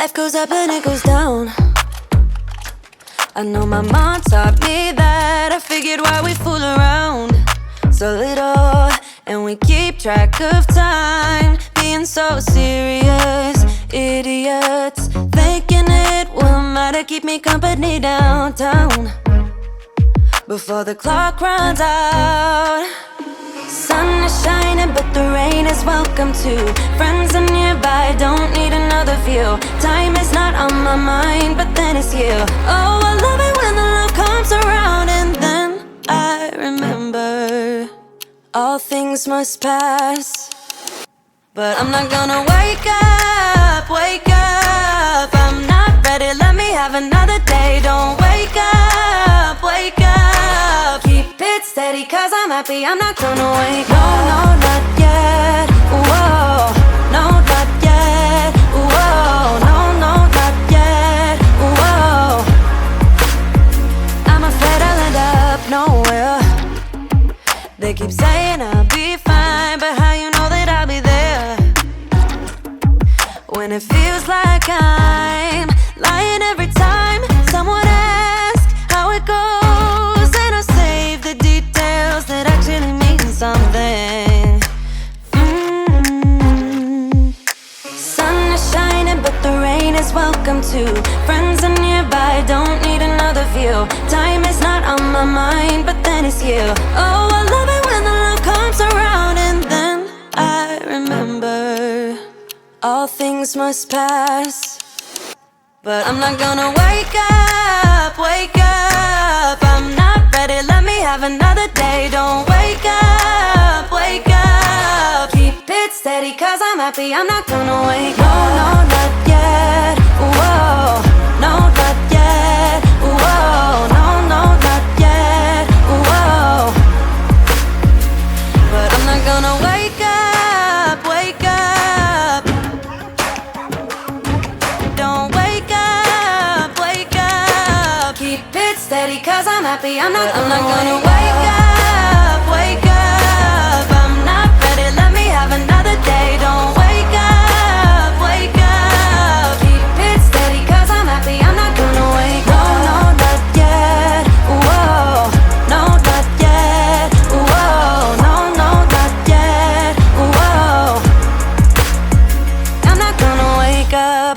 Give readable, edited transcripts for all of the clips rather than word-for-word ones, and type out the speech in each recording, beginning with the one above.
Life goes up and it goes down. I know my mom taught me that. I figured why we fool around so little, and we keep track of time, being so serious. Idiots thinking it will matter, keep me company downtown before the clock runs out. Sun is shining, but the rain is welcome too. Friends are nearby, don't need another view. Time is not on my mind, but then it's you. Oh, I love it when the love comes around, and then I remember all things must pass. But I'm not gonna wake up, wake up. I'm not ready, let me have another day. Don't wake up, wake up. Keep it steady, cause I'm happy, I'm not gonna wake up. No, no, not yet, whoa. No, not yet, whoa. No, no, not yet, whoa. I'm afraid I'll end up nowhere. They keep saying I'll be fine, but how you know that I'll be there when it feels like I'm lying every time someone asks how it goes, and I save the details that actually mean something. Sun is shining, but the rain is welcome too. Friends are nearby, don't need another view. Time is not on my mind, but then it's you. Oh, I love it when the love comes around, and then I remember all things must pass. But I'm not gonna wake up, wake up. I'm not ready, let me have another day. Don't wake up, wake up. Keep it steady, cause I'm happy, I'm not gonna wake up. No, no, not yet, whoa. No, not yet, whoa. No, no, not yet, whoa. But I'm not gonna wake up, wake up. Don't wake up, wake up. Keep it steady, cause I'm happy, I'm not gonna wake up, wake up. I'm not ready, let me have another day. Don't wake up, wake up. Keep it steady, cause I'm happy, I'm not gonna wake up. No, no, not yet, whoa. No, not yet, whoa. No, no, not yet, whoa. I'm not gonna wake up.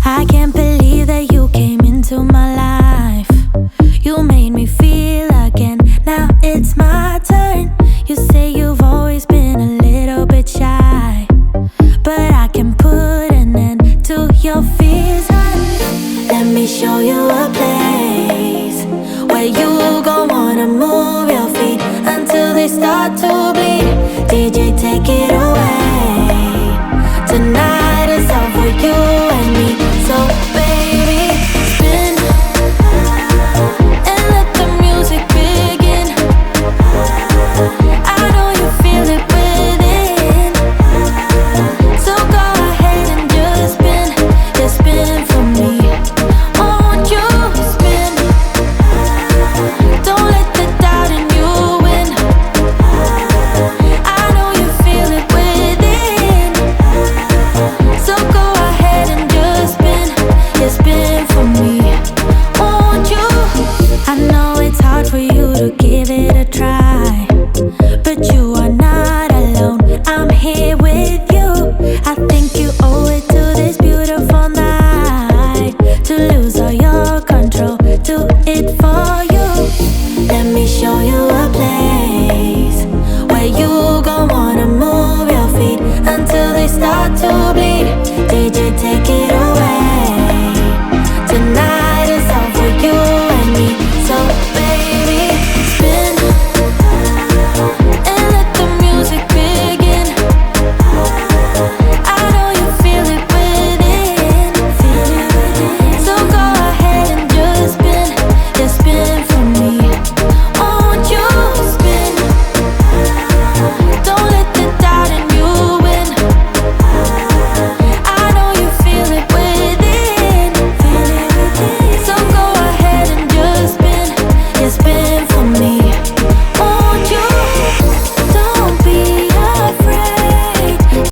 I can't believe that you came into my life. You made me feel